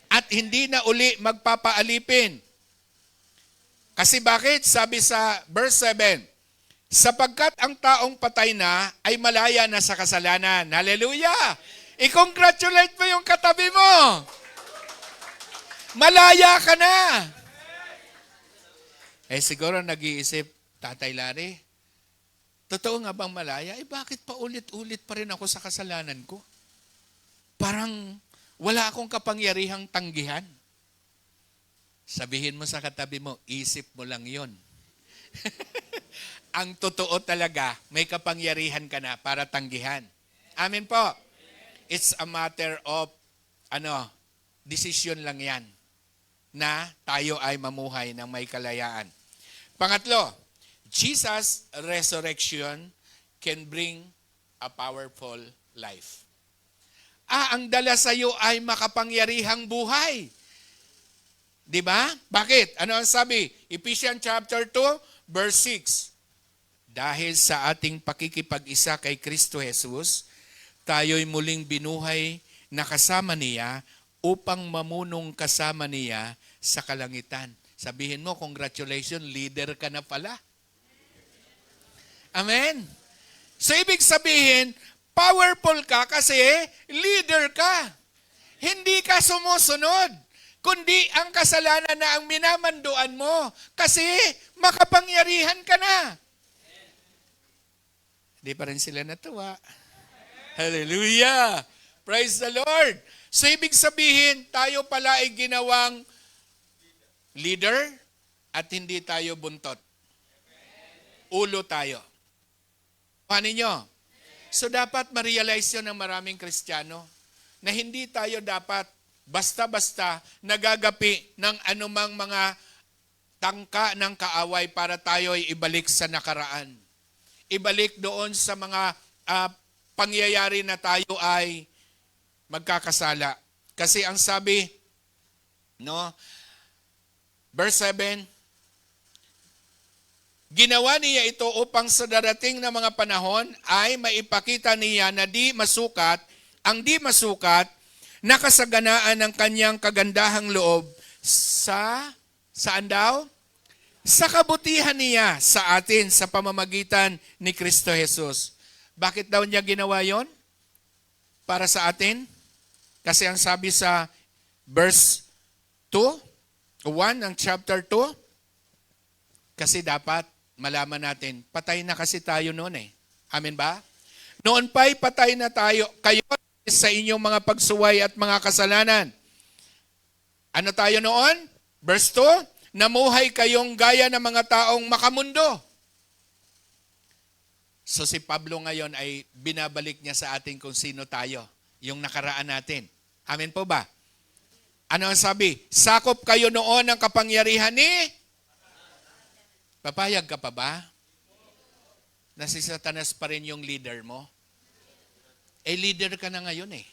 At hindi na uli magpapaalipin. Kasi bakit? Sabi sa verse 7, sapagkat ang taong patay na ay malaya na sa kasalanan. Hallelujah! I-congratulate mo yung katabi mo. Malaya ka na. Siguro nag-iisip, Tatay Larry, totoo nga bang malaya? Bakit pa ulit-ulit pa rin ako sa kasalanan ko? Parang wala akong kapangyarihang tanggihan. Sabihin mo sa katabi mo, isip mo lang yon. Ang totoo talaga, may kapangyarihan ka na para tanggihan. Amen po. It's a matter of, decision lang yan na tayo ay mamuhay ng may kalayaan. Pangatlo, Jesus' resurrection can bring a powerful life. Ang dala sa iyo ay makapangyarihang buhay. Di ba? Bakit? Ano ang sabi? Ephesians chapter 2, verse 6. Dahil sa ating pakikipag-isa kay Kristo Jesus, tayo'y muling binuhay na kasama niya upang mamunong kasama niya sa kalangitan. Sabihin mo, congratulations, leader ka na pala. Amen? So, ibig sabihin, powerful ka kasi leader ka. Hindi ka sumusunod, kundi ang kasalanan na ang minamanduan mo kasi makapangyarihan ka na. Hindi pa rin sila natuwa. Hallelujah! Praise the Lord! So, ibig sabihin, tayo pala ay ginawang leader at hindi tayo buntot. Ulo tayo. Paano nyo? So, dapat ma-realize yun ng maraming Kristiyano na hindi tayo dapat basta-basta nagagapi ng anumang mga tangka ng kaaway para tayo ay ibalik sa nakaraan. Ibalik doon sa mga pangyayari na tayo ay magkakasala. Kasi ang sabi, no, verse 7, ginawa niya ito upang sa darating na mga panahon ay maipakita niya na di masukat na kasaganaan ng kanyang kagandahang loob saan daw? Sa kabutihan niya sa atin sa pamamagitan ni Kristo Jesus. Bakit daw niya ginawa yon? Para sa atin? Kasi ang sabi sa verse 1 ng chapter 2, kasi dapat malaman natin, patay na kasi tayo noon eh. Amen ba? Noon pa'y patay na tayo, kayo sa inyong mga pagsuway at mga kasalanan. Ano tayo noon? Verse 2, namuhay kayong gaya ng mga taong makamundo. So si Pablo ngayon ay binabalik niya sa atin kung sino tayo, yung nakaraan natin. Amen po ba? Ano ang sabi? Sakop kayo noon ng kapangyarihan ni? Papayag ka pa ba? Na si Satanas pa rin yung leader mo? Leader ka na ngayon eh.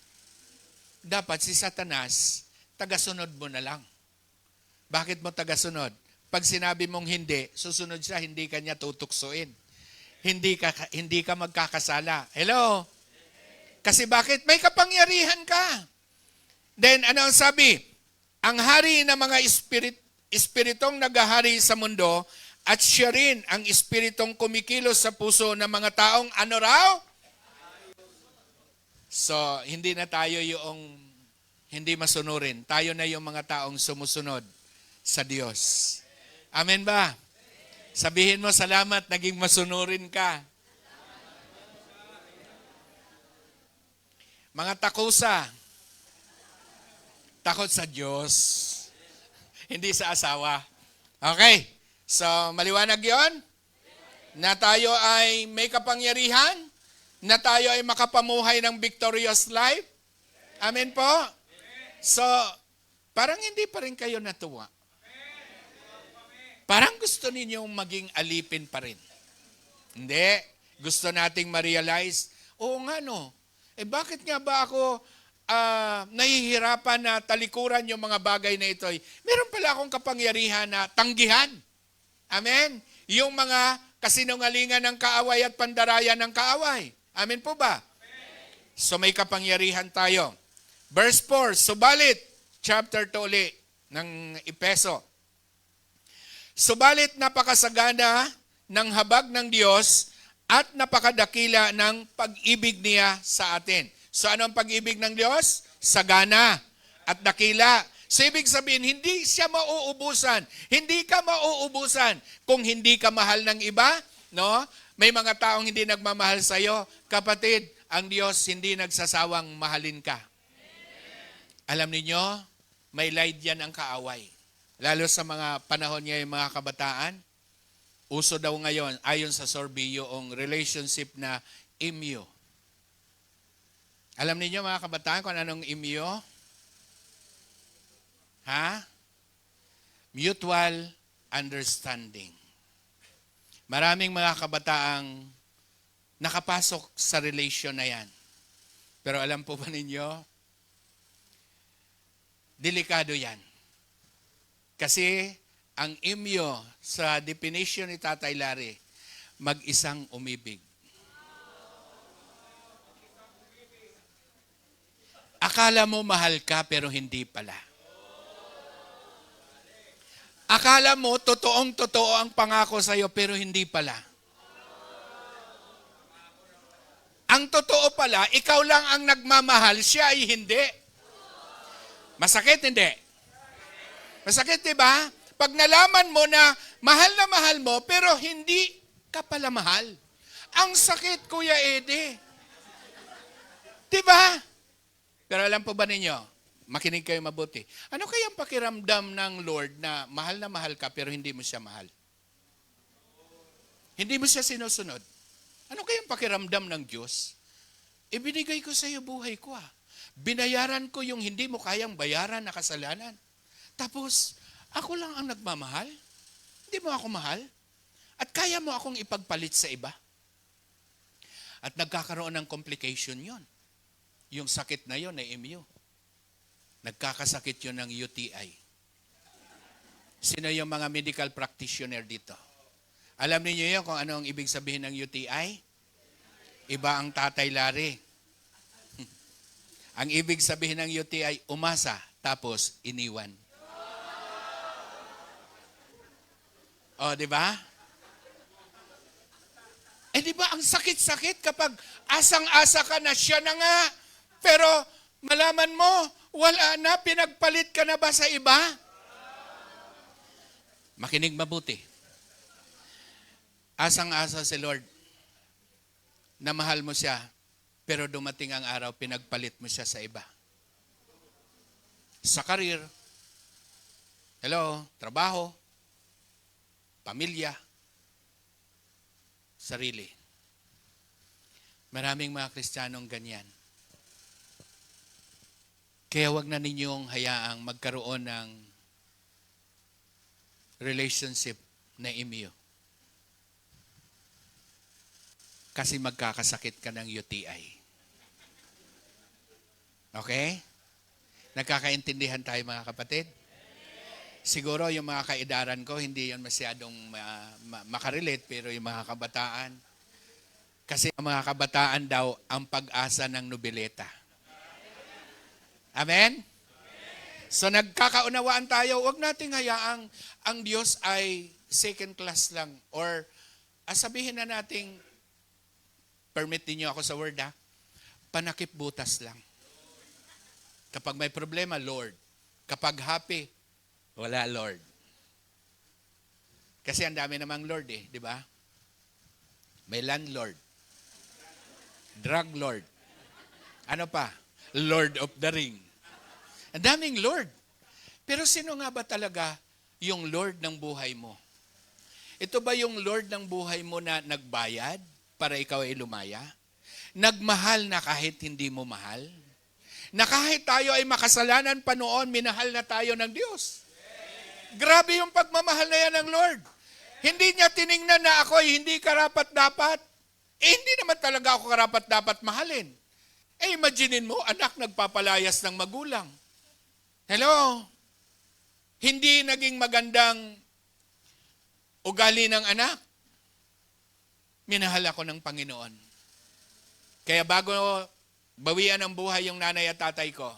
Dapat si Satanas, tagasunod mo na lang. Bakit mo tagasunod? Pag sinabi mong hindi, susunod siya, hindi ka niya tutuksoin. Hindi ka magkakasala. Hello? Kasi bakit? May kapangyarihan ka. Then, ano ang sabi? Ang hari ng mga espiritong naghahari sa mundo at siya rin ang espiritong kumikilos sa puso ng mga taong ano raw? So, hindi na tayo yung hindi masunurin. Tayo na yung mga taong sumusunod sa Diyos. Amen ba? Sabihin mo, salamat, naging masunurin ka. Mga takusa, takot sa Diyos, hindi sa asawa. Okay, so maliwanag yon na tayo ay may kapangyarihan, na tayo ay makapamuhay ng victorious life. Amen po? So, parang hindi pa rin kayo natuwa. Parang gusto ninyong maging alipin pa rin. Hindi. Gusto nating ma-realize, oo nga no, bakit nga ba ako nahihirapan na talikuran yung mga bagay na ito? Meron pala akong kapangyarihan na tanggihan. Amen? Yung mga kasinungalingan ng kaaway at pandarayan ng kaaway. Amen po ba? Amen. So may kapangyarihan tayo. Verse 4, subalit, chapter 2 uli ng Epeso. Subalit napakasagana ng habag ng Diyos at napakadakila ng pag-ibig niya sa atin. So ano ang pag-ibig ng Diyos? Sagana at dakila. So ibig sabihin, hindi siya mauubusan. Hindi ka mauubusan kung hindi ka mahal ng iba. No? May mga taong hindi nagmamahal sa iyo. Kapatid, ang Diyos hindi nagsasawang mahalin ka. Alam niyo, may light yan ang kaaway. Lalo sa mga panahon niya yung mga kabataan, uso daw ngayon, ayon sa survey, yung relationship na imyo. Alam niyo mga kabataan kung anong imyo? Ha? Mutual understanding. Maraming mga kabataang nakapasok sa relation na yan. Pero alam po ba ninyo, delikado yan. Kasi ang imyo sa definition ni Tatay Larry, mag-isang umibig. Akala mo mahal ka pero hindi pala. Akala mo totoong-totoo ang pangako sa iyo pero hindi pala. Ang totoo pala, ikaw lang ang nagmamahal, siya ay hindi. Masakit, hindi? Masakit, di ba? Pag nalaman mo na mahal mo, pero hindi ka pala mahal. Ang sakit, Kuya Ede. Di ba? Pero alam po ba ninyo, makinig kayo mabuti. Ano kayang pakiramdam ng Lord na mahal ka pero hindi mo siya mahal? Hindi mo siya sinusunod. Ano kayang pakiramdam ng Diyos? Ibinigay ko sa iyo buhay ko. Binayaran ko yung hindi mo kayang bayaran na kasalanan. Tapos, ako lang ang nagmamahal? Hindi mo ako mahal? At kaya mo akong ipagpalit sa iba? At nagkakaroon ng complication yon. Yung sakit na yon ay MU. Nagkakasakit yon ng UTI. Sino yung mga medical practitioner dito? Alam niyo yun kung ano ang ibig sabihin ng UTI? Iba ang Tatay Larry. Ang ibig sabihin ng UTI, umasa, tapos iniwan. O, di ba? Di ba ang sakit-sakit kapag asang-asa ka na siya na nga, pero malaman mo, wala na, pinagpalit ka na ba sa iba? Makinig mabuti. Asang-asa si Lord na mahal mo siya, pero dumating ang araw, pinagpalit mo siya sa iba. Sa karir, trabaho, pamilya, sarili. Maraming mga Kristiyanong ganyan. Kaya wag na ninyong hayaang magkaroon ng relationship na imyo. Kasi magkakasakit ka ng UTI. Okay? Nagkakaintindihan tayo mga kapatid? Siguro yung mga kaedaran ko, hindi yun masyadong makarelate, pero yung mga kabataan. Kasi ang mga kabataan daw, ang pag-asa ng nobeleta. Amen? So nagkakaunawaan tayo, huwag nating hayaang ang Diyos ay second class lang. Or sabihin na nating, permit niyo ako sa word panakip butas lang. Kapag may problema, Lord. Kapag happy, wala Lord. Kasi ang dami namang Lord di ba? May landlord. Drug Lord. Ano pa? Lord of the Ring. Ang daming Lord. Pero sino nga ba talaga yung Lord ng buhay mo? Ito ba yung Lord ng buhay mo na nagbayad para ikaw ay lumaya? Nagmahal na kahit hindi mo mahal? Na kahit tayo ay makasalanan pa noon, minahal na tayo ng Diyos. Grabe yung pagmamahal na yan ng Lord. Hindi niya tiningnan na ako ay hindi karapat-dapat. Hindi naman talaga ako karapat-dapat mahalin. Imaginein mo, anak nagpapalayas ng magulang. Hello? Hindi naging magandang ugali ng anak. Minahal ako ng Panginoon. Kaya bago bawian ang buhay yung nanay at tatay ko,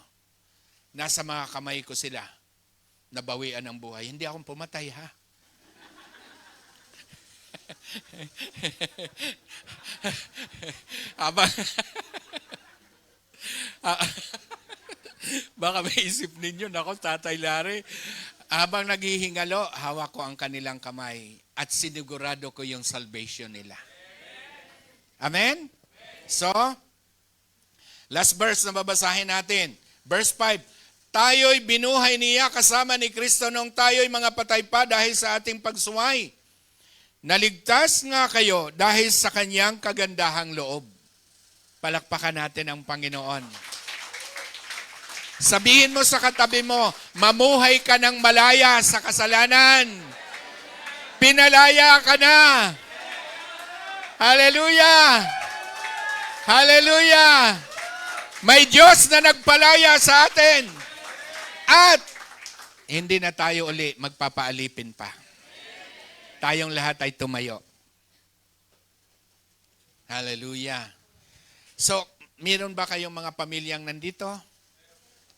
nasa mga kamay ko sila. Nabawian ang buhay. Hindi akong pumatay, ha? Baka may isip ninyo, nako, Tatay Larry, habang naghihingalo, hawak ko ang kanilang kamay at sinigurado ko yung salvation nila. Amen? So, last verse na babasahin natin. Verse 5, tayo'y binuhay niya kasama ni Kristo nung tayo'y mga patay pa dahil sa ating pagsuway. Naligtas nga kayo dahil sa kanyang kagandahang loob. Palakpakan natin ang Panginoon. Sabihin mo sa katabi mo, mamuhay ka ng malaya sa kasalanan. Pinalaya ka na. Hallelujah! Hallelujah! May Diyos na nagpalaya sa atin. At hindi na tayo uli magpapaalipin pa. Tayong lahat ay tumayo. Hallelujah. So, meron ba kayong mga pamilyang nandito?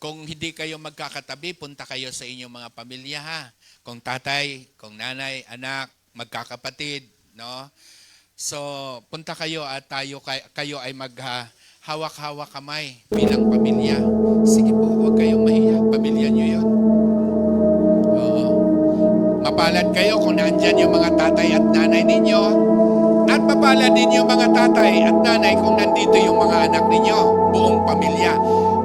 Kung hindi kayo magkakatabi, punta kayo sa inyong mga pamilya, ha? Kung tatay, kung nanay, anak, magkakapatid, no? So, punta kayo at kayo ay maghawak-hawak kamay bilang pamilya. Sige po, huwag kayong mahiya. Pamilya nyo yun. Oo. Mapalad kayo kung nandyan yung mga tatay at nanay ninyo. At mapalad din yung mga tatay at nanay kung nandito yung mga anak ninyo. Buong pamilya.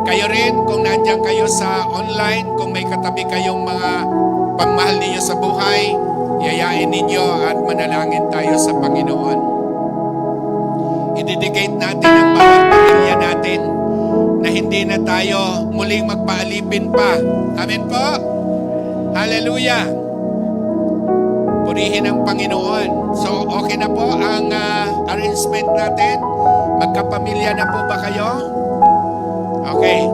Kayo rin, kung nandyan kayo sa online, kung may katabi kayong mga pagmahal ninyo sa buhay, yayain ninyo at manalangin tayo sa Panginoon. I-dedicate natin ang bawat pamilya natin na hindi na tayo muling magpaalipin pa. Amen po? Hallelujah! Purihin ang Panginoon. So, okay na po ang arrangement natin? Magkapamilya na po ba kayo? Okay.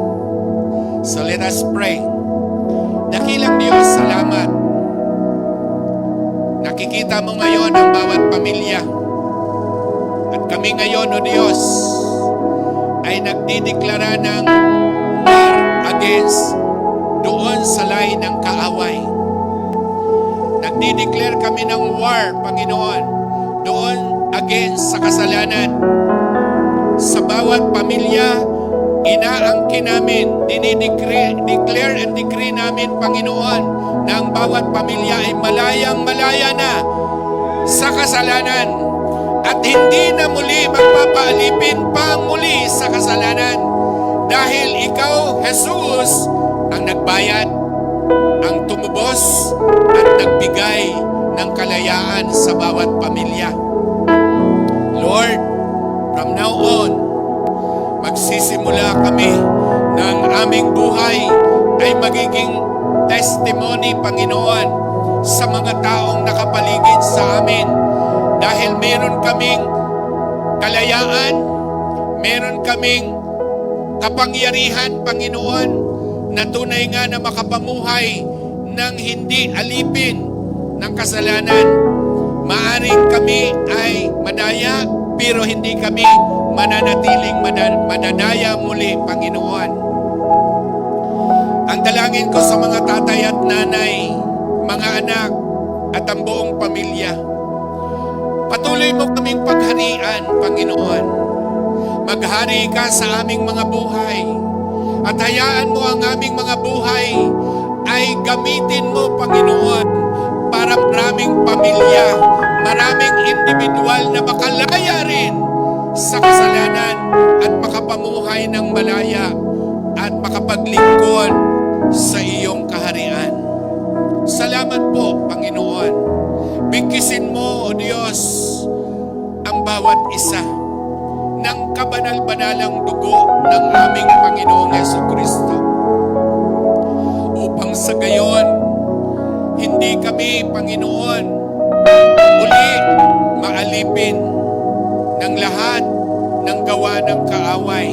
So, let us pray. Dakilang Diyos, salamat. Nakikita mo ngayon ang bawat pamilya. At kami ngayon, O Diyos, ay nagdideklara ng war against doon sa lahi ng kaaway. Nagdideclare kami ng war, Panginoon, doon against sa kasalanan. Sa bawat pamilya, inaangkin namin, declare and decree namin, Panginoon, na ang bawat pamilya ay malayang-malaya na sa kasalanan at hindi na muli magpapaalipin pa muli sa kasalanan dahil Ikaw, Jesus, ang nagbayad, ang tumubos at nagbigay ng kalayaan sa bawat pamilya. Lord, from now on, magsisimula kami ng aming buhay ay magiging testimony, Panginoon, sa mga taong nakapaligid sa amin. Dahil meron kaming kalayaan, meron kaming kapangyarihan, Panginoon, na tunay nga na makapamuhay ng hindi alipin ng kasalanan. Maaring kami ay madaya, pero hindi kami mananatiling madadaya muli, Panginoon. Ang dalangin ko sa mga tatay at nanay, mga anak, at ang buong pamilya, patuloy mo kaming pagharian, Panginoon. Maghari ka sa aming mga buhay at hayaan mo ang aming mga buhay ay gamitin mo, Panginoon, para maraming pamilya, maraming individual na makalaya rin sa kasalanan at makapamuhay ng malaya at makapaglingkod sa iyong kaharian. Salamat po, Panginoon. Bigkisin mo, O Diyos, ang bawat isa ng kabanal-banalang dugo ng aming Panginoong Jesucristo. Upang sa gayon, hindi kami, Panginoon, uli maalipin ng lahat ng gawa ng kaaway.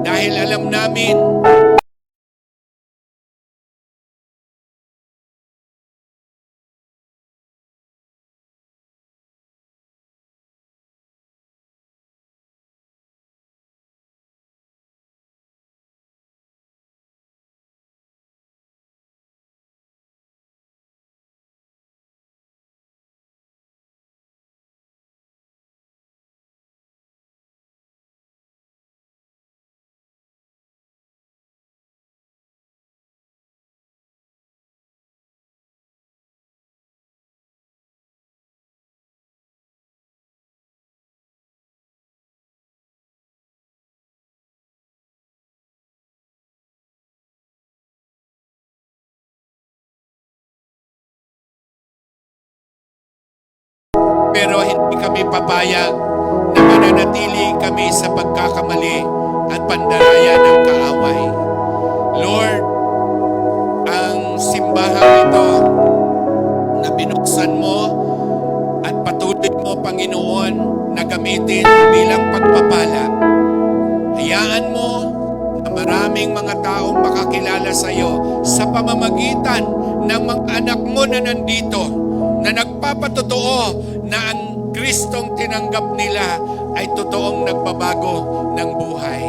Dahil alam namin pero hindi kami papayag na mananatili kami sa pagkakamali at pandaraya ng kaaway. Lord, ang simbahan ito na binuksan mo at patuloy mo, Panginoon, na gamitin bilang pagpapala. Hayaan mo na maraming mga taong makakilala sa iyo sa pamamagitan ng mga anak mo na nandito, na nagpapatotoo na ang Kristong tinanggap nila ay totoong nagbabago ng buhay.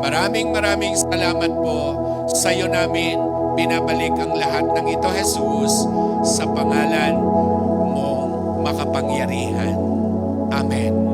Maraming salamat po sa iyo namin. Binabalik ang lahat ng ito, Jesus, sa pangalan mong makapangyarihan. Amen.